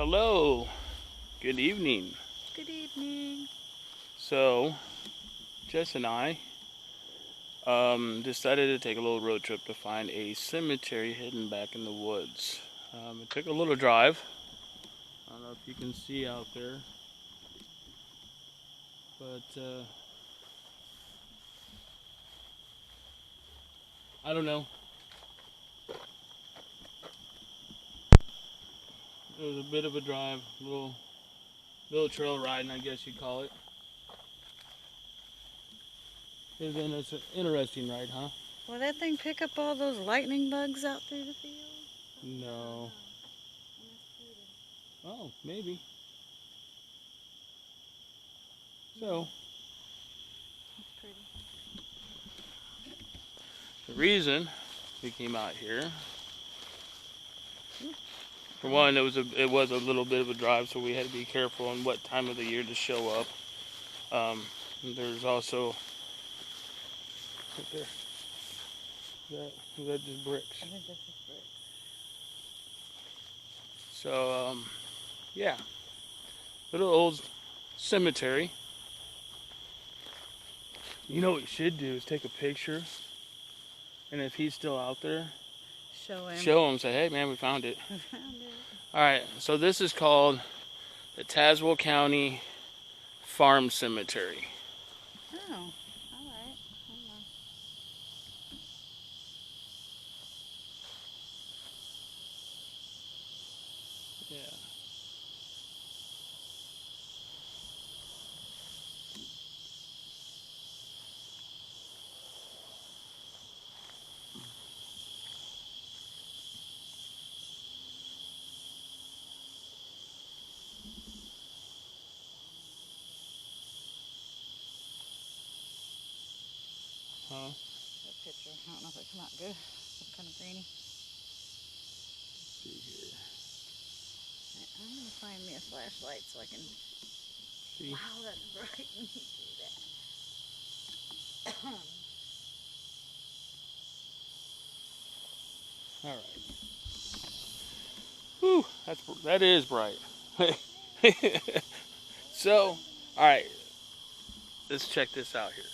Hello, good evening. Good evening. So, Jess and I decided to take a little road trip to find a cemetery hidden back in the woods. It took a little drive. I don't know if you can see out there, but I don't know. It was a bit of a drive, little trail riding, I guess you'd call it. It's an interesting ride, huh? Will that thing pick up all those lightning bugs out through the field? No. Oh, maybe. So, That's pretty. the reason we came out here, for one, it was a little bit of a drive, so we had to be careful on what time of the year to show up. There's also right there. Is that just bricks? I think that's just bricks. So yeah, little old cemetery. You know what you should do is take a picture, and if he's still out there, show him. Say, hey man, we found it. We found it. All right. So this is called the Tazewell County Farm Cemetery. Oh, all right. Hold on. Yeah. Huh? That picture. I don't know if it come out good. It's kind of grainy. Let's see here. I'm gonna find me a flashlight so I can. See? Wow, that's bright when you do that. All right. Whew, that is bright. So, all right, let's check this out here.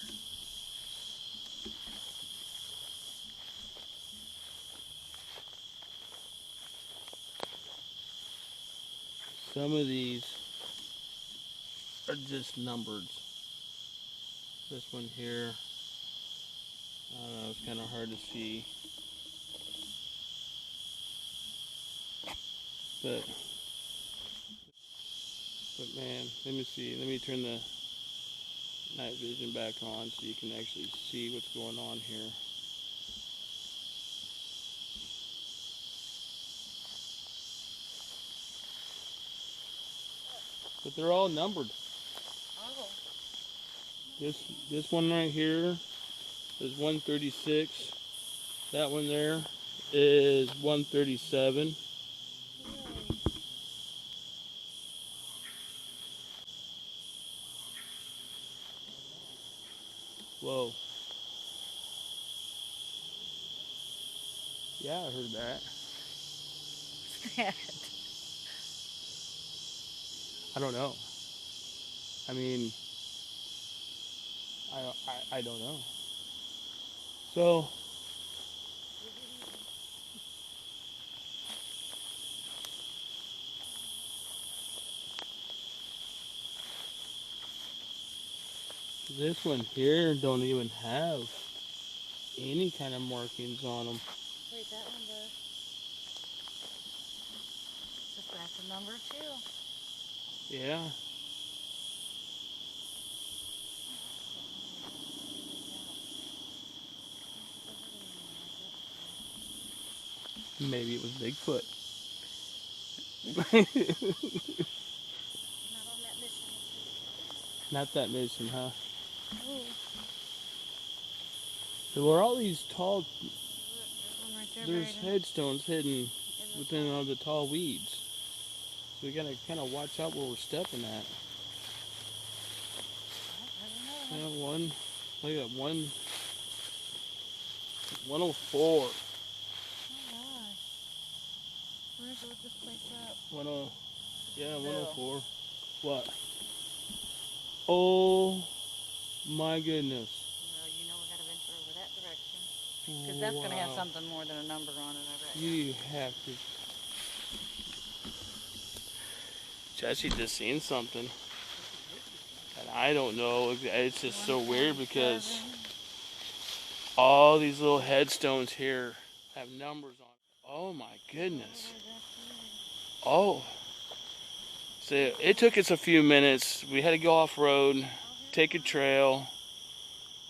Some of these are just numbered. This one here, I don't know, it's kind of hard to see. But man, let me see. Let me turn the night vision back on so you can actually see what's going on here. But they're all numbered. Oh. This one right here is 136. That one there is 137. Really? Whoa. Yeah, I heard that. What's that? I don't know. I mean, I don't know. So, this one here don't even have any kind of markings on them. Wait, that one does. That's a number too. Yeah. Maybe it was Bigfoot. Not on that mission. Not that mission, huh? Oh, There were all these tall, look, there's one right there. there's headstones hidden within top. all the tall weeds. So we gotta kind of watch out where we're stepping at. Oh, there's another one. Yeah, look at 104. Oh gosh. Where's this place up? Yeah, Bill. 104. What? Oh my goodness. Well, you know we gotta venture over that direction. Because that's gonna have Wow. something more than a number on it, I bet you. You have to. Jesse just seen something. What did you see? And I don't know. It's just so weird because 147. all these little headstones here have numbers on it. Oh my Oh, goodness. that's weird. Oh. So it took us a few minutes. We had to go off road, Oh, here's take a one. trail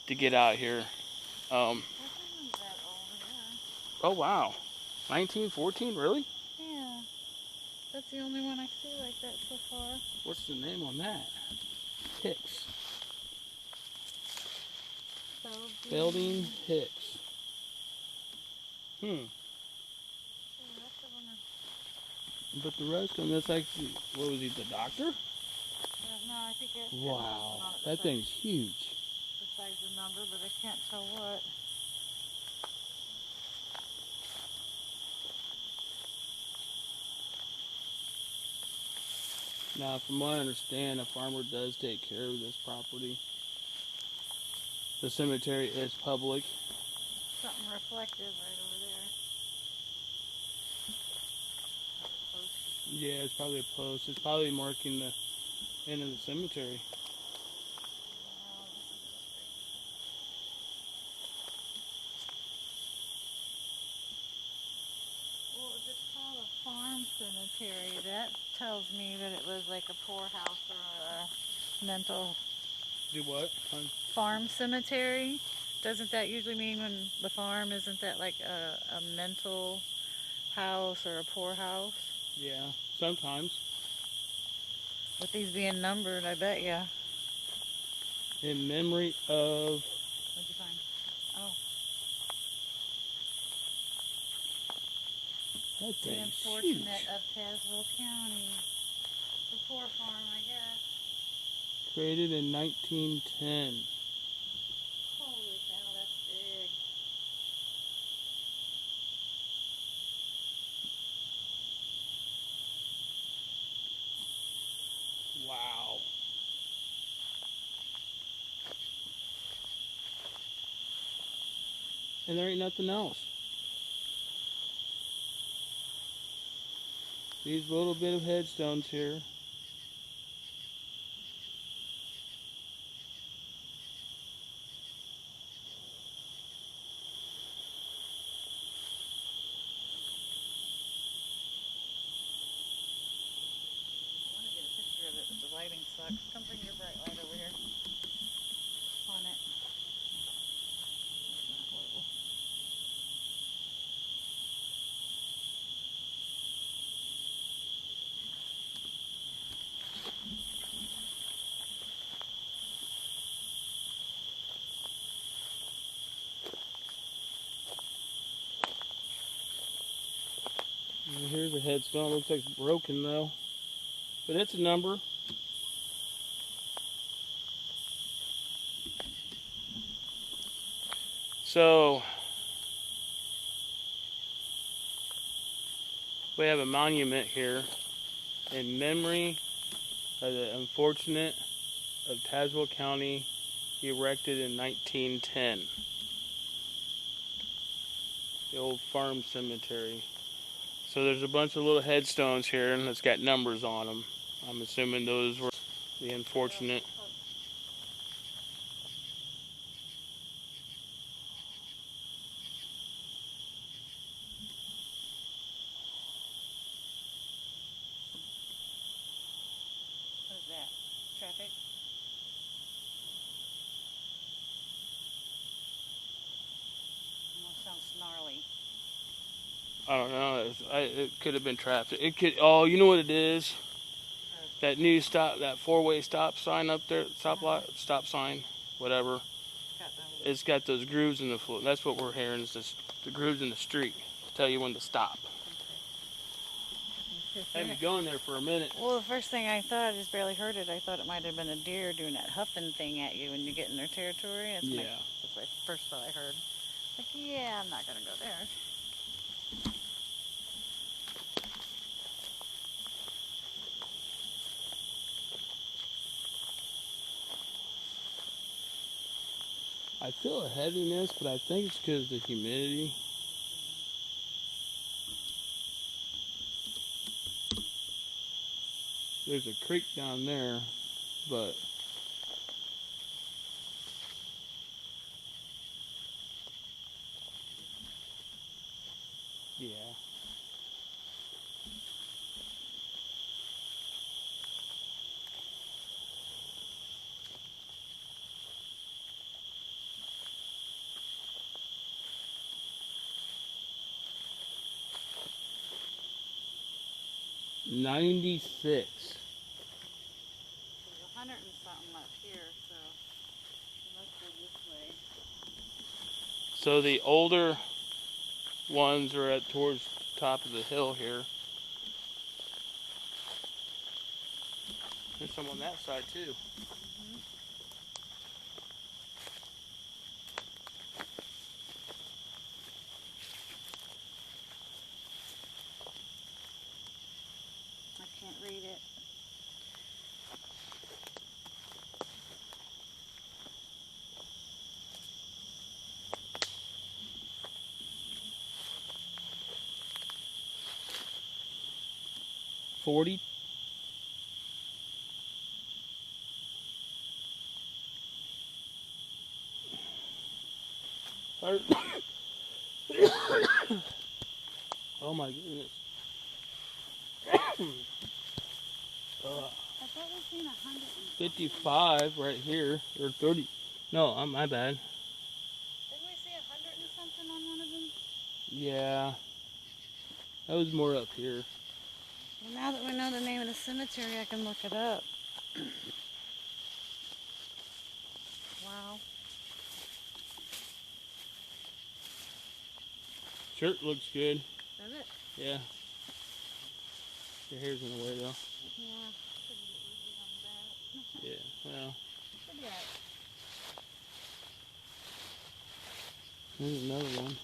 to get out here. This isn't that old here. Oh wow. 1914, really? Yeah. That's the only one I see like that so far. What's the name on that? Hicks. Belding Belgian. Hicks. Hmm. The rest of them are. But the rest of them, that's like, what was he, the doctor? No, I think it's got Wow. something on it That thing's huge. besides the number, but I can't tell what. Now, from what I understand, a farmer does take care of this property. The cemetery is public. Something reflective right over there. Post. Yeah, it's probably a post. It's probably marking the end of the cemetery. Oh, this is a strange one. Well, if it's called a farm cemetery, that tells me that it was like a poorhouse or a mental Do what? farm cemetery. Doesn't that usually mean when the farm isn't that like a mental house or a poorhouse? Yeah, sometimes. With these being numbered, I bet ya. In memory of... What'd you find? Oh, That the thing's huge. unfortunate of Tazewell County. The poor farm, I guess. Created in 1910. Holy cow, that's big. Wow. And there ain't nothing else. These little bit of headstones here. I want to get a picture of it, but the lighting sucks. Come bring your bright light over here. On it. That's not horrible. And here's a headstone. Looks like it's broken though. But it's a number. So we have a monument here in memory of the unfortunate of Tazewell County, erected in 1910. The old farm cemetery. So there's a bunch of little headstones here and it's got numbers on them. I'm assuming those were the unfortunate. What is that? Traffic? Almost sounds snarly. I don't know. It could have been traffic. It could. Oh, you know what it is? That new stop, that four-way stop sign up there, stop sign, whatever. Got them. It's got those grooves in the floor. That's what we're hearing. Is the grooves in the street to tell you when to stop. I haven't been going there for a minute. Well, the first thing I thought, I just barely heard it. I thought it might have been a deer doing that huffing thing at you when you get in their territory. Yeah. That's my first thought I heard. Like, yeah, I'm not gonna go there. I feel a heaviness, but I think it's because of the humidity. There's a creek down there, but yeah. $96. There's 100 and something up here, so we must go this way. So the older ones are at towards the top of the hill here. There's some on that side too. I can't read it. $40. Oh my goodness. I thought we seen 100. 55 right here, or 30. No, my bad. Didn't we see 100 and something on one of them? Yeah, that was more up here. Well, now that we know the name of the cemetery, I can look it up. Wow. Shirt looks good. Does it? Yeah. Your hair's in the way though. Yeah. Yeah, well. Should be alright. There's another one.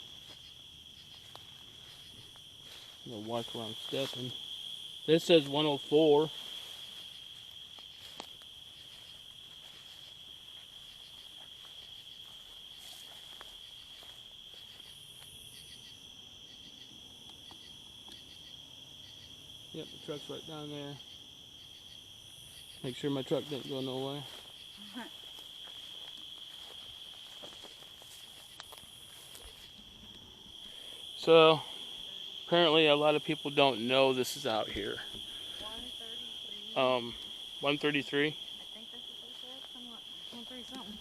I'm gonna watch where I'm stepping. This says 104. Yep, the truck's right down there. Make sure my truck didn't go no way. So, apparently a lot of people don't know this is out here. 133. 133. I think that's what they said. Somewhat. 130 something.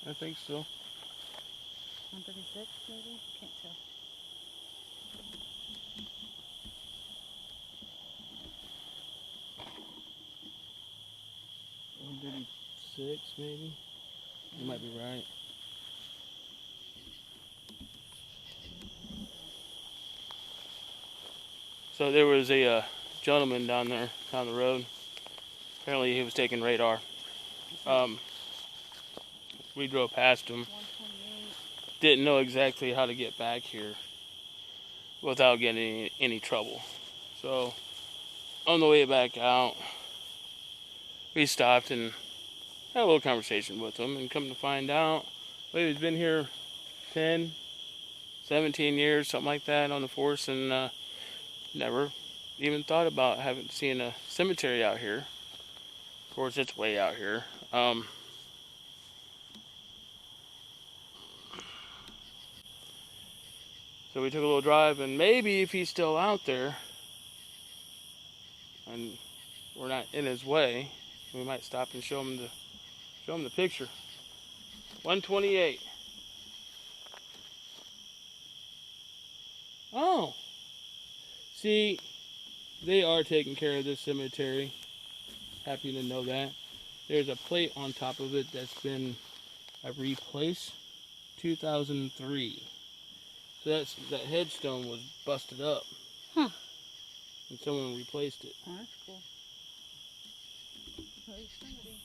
I think so. 136 maybe? Can't tell. $136 maybe. You might be right. So there was a gentleman down there, down the road. Apparently he was taking radar. We drove past him. 128. Didn't know exactly how to get back here without getting any trouble. So on the way back out, we stopped and had a little conversation with him, and come to find out, well, he's been here 10, 17 years, something like that, on the force, and never even thought about seeing a cemetery out here. Of course, it's way out here. So we took a little drive, and maybe if he's still out there, and we're not in his way, we might stop and show him the picture. 128. Oh, see, they are taking care of this cemetery. Happy to know that. There's a plate on top of it that's been replaced. 2003. So that headstone was busted up. Huh. And someone replaced it. Oh, that's cool. At least somebody.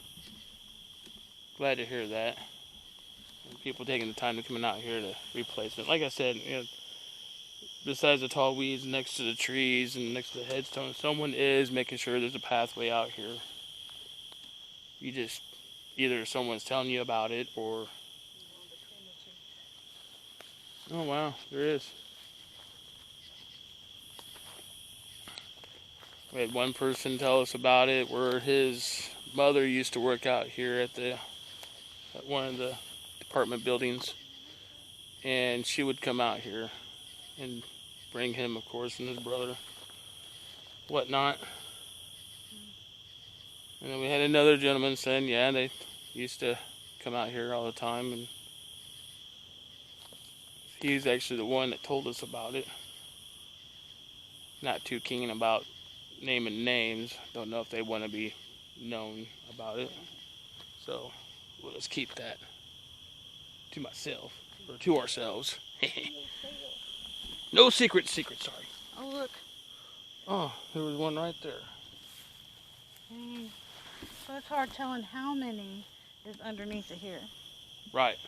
Glad to hear that. And people taking the time to come out here to replace it. Like I said, you know, besides the tall weeds next to the trees and next to the headstone, someone is making sure there's a pathway out here. You just either someone's telling you about it or. Oh wow, there is. We had one person tell us about it where his mother used to work out here at one of the apartment buildings, and she would come out here and bring him, of course, and his brother, whatnot. And then we had another gentleman saying, yeah, they used to come out here all the time, and he's actually the one that told us about it. Not too keen about naming names. Don't know if they want to be known about it. So we'll just keep that to myself, or to ourselves. No secret, sorry. Oh, look. Oh, there was one right there. Dang. So it's hard telling how many is underneath it here. Right.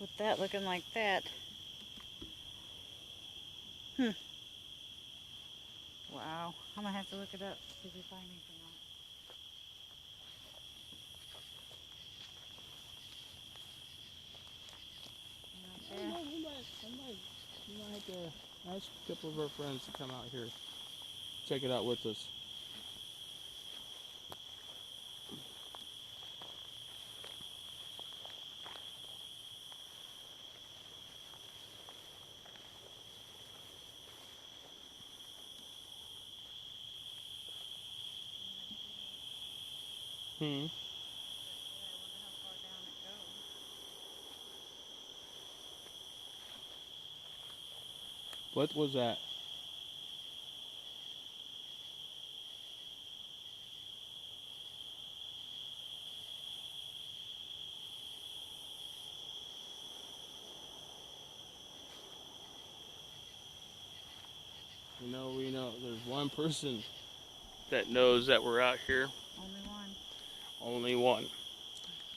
With that looking like that. Wow. I'm going to have to look it up, see if we find anything on it. I don't know, we might have to ask a couple of our friends to come out here, check it out with us. Hmm. What was that? We know there's one person that knows that we're out here. Only one. Only one.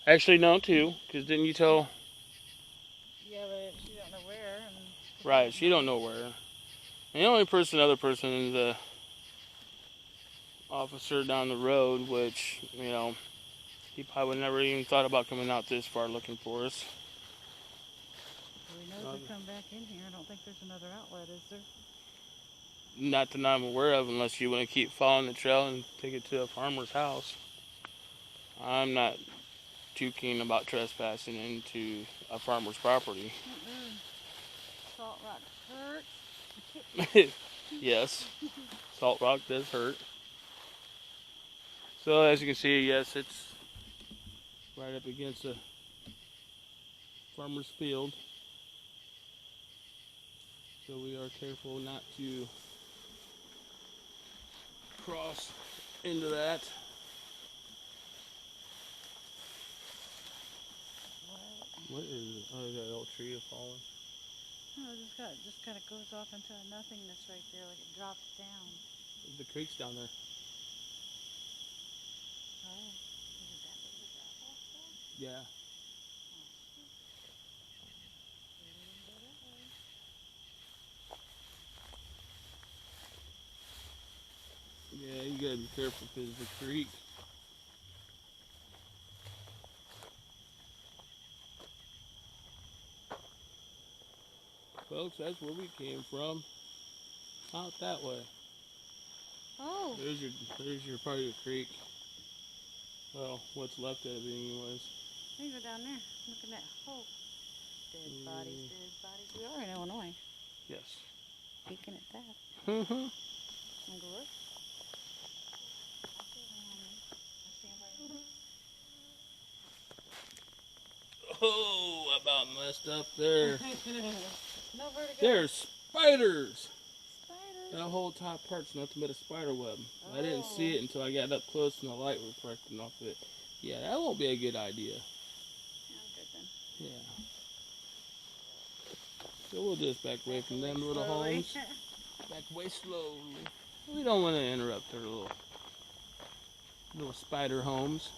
Actually, no, two. Because didn't you tell? Yeah, but she don't know where. Right, she don't know where. And the only other person is the officer down the road, which, he probably would never even thought about coming out this far looking for us. We know to come back in here. I don't think there's another outlet, is there? Not that I'm aware of, unless you want to keep following the trail and take it to a farmer's house. I'm not too keen about trespassing into a farmer's property. Salt rock hurts. Yes, salt rock does hurt. So as you can see, yes, it's right up against a farmer's field. So we are careful not to cross into that. What is it? Oh, that old tree is falling. No, it just kind of goes off into a nothingness right there, like it drops down. The creek's down there. Oh, is it that big of a drop off there? Yeah. Yeah, you gotta be careful because the creek. Folks, that's where we came from. Out that way. Oh. There's your part of the creek. Well, what's left of it anyways. You go down there. Look at that hole. Dead bodies. We are in Illinois. Yes. Speaking at that. Mm-hmm. Wanna go look? Oh, I about messed up there. No vertigo. There's spiders. Spiders. That whole top part's nothing but a spider web. I didn't see it until I got up close and the light reflecting off of it. Yeah, that won't be a good idea. Yeah, I'm good then. Yeah. So we'll just back away from them little homes. Back away slowly. We don't want to interrupt their little spider homes.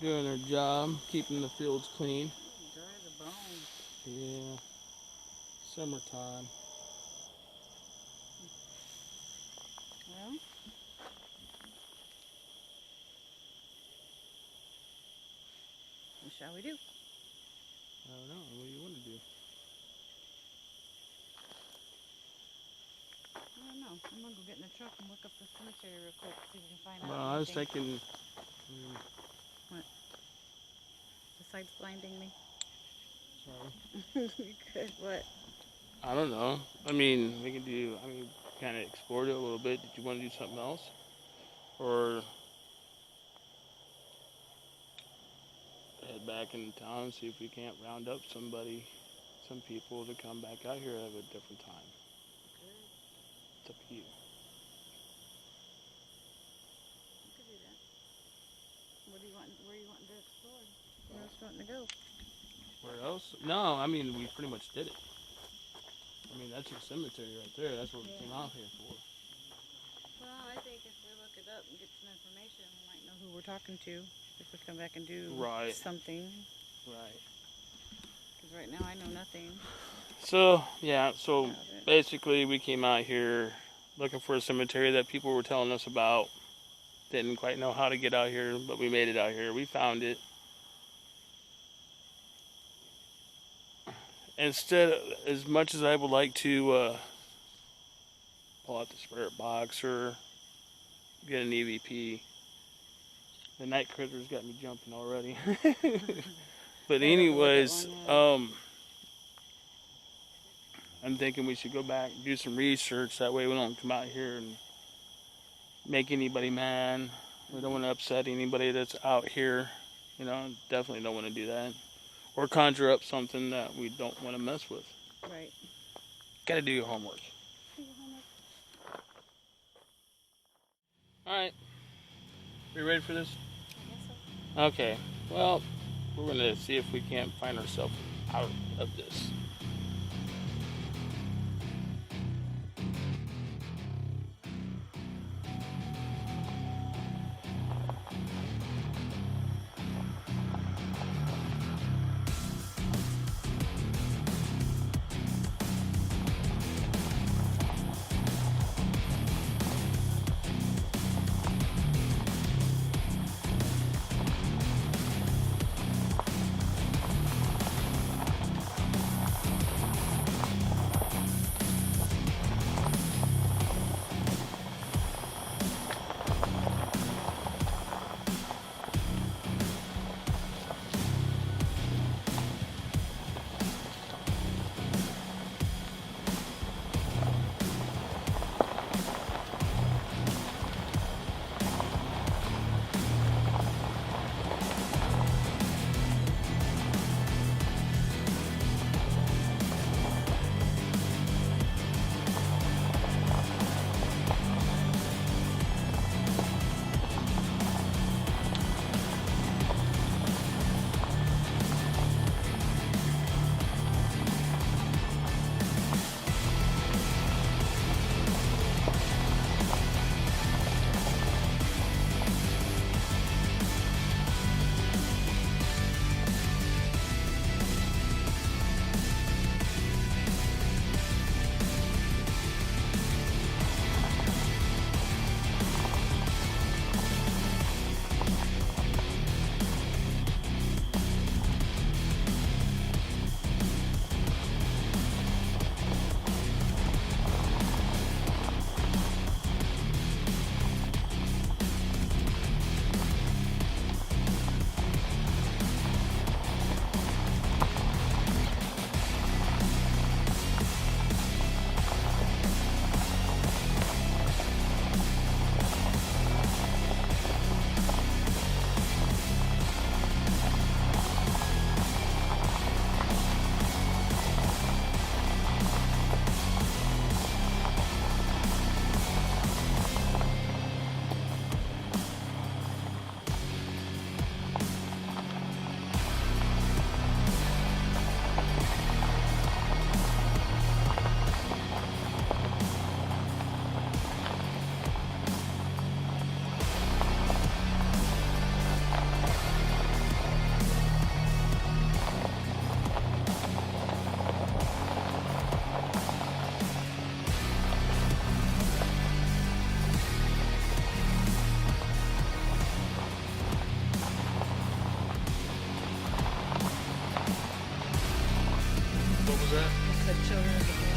Doing their job, keeping the fields clean. Dry the bones. Yeah. Summertime. Well. shall we do? I don't know. What do you want to do? I don't know. I'm gonna go get in the truck and look up the cemetery real quick, see if we can find Well, out I was anything. thinking. Besides blinding me. Sorry. You could. What? I don't know. I mean, we can do. I mean, kind of explored it a little bit. Did you want to do something else, or head back into town and see if we can't round up somebody, some people to come back out here at a different time? Good. It's up to you. You could do that. What do you want? Where you wanting to explore? Where else you wanting to go? Where else? No, I mean we pretty much did it. I mean that's your cemetery right there. That's what we came out here for. Well, I think if we look it up and get some information, we might know who we're talking to. If we come back and do Right. something. Right. Because right now I know nothing. So yeah, so about it. basically we came out here looking for a cemetery that people were telling us about. Didn't quite know how to get out here, but we made it out here. We found it. Instead, as much as I would like to pull out the spirit box or get an EVP, the night critters got me jumping already. But Yeah, anyways, look at one, I'm thinking we should go back and do some research. That way we don't come out here and make anybody mad. We don't want to upset anybody that's out here. You know, definitely don't want to do that. Or conjure up something that we don't want to mess with. Right. Got to do your homework. All right. We ready for this? I guess so. Okay. Well, we're going to see if we can't find ourselves out of this. that? It said children of the Corn.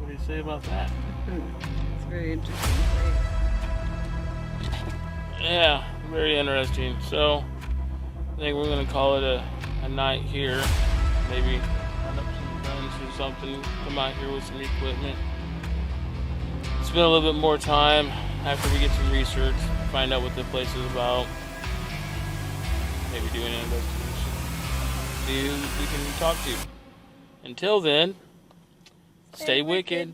What do you say about that? It's very interesting. Yeah, very interesting. So I think we're gonna call it a night here. Maybe run up some guns or something. Come out here with some equipment. Spend a little bit more time after we get some research, find out what the place is about. Maybe do an investigation. See who we can talk to. Until then, stay wicked.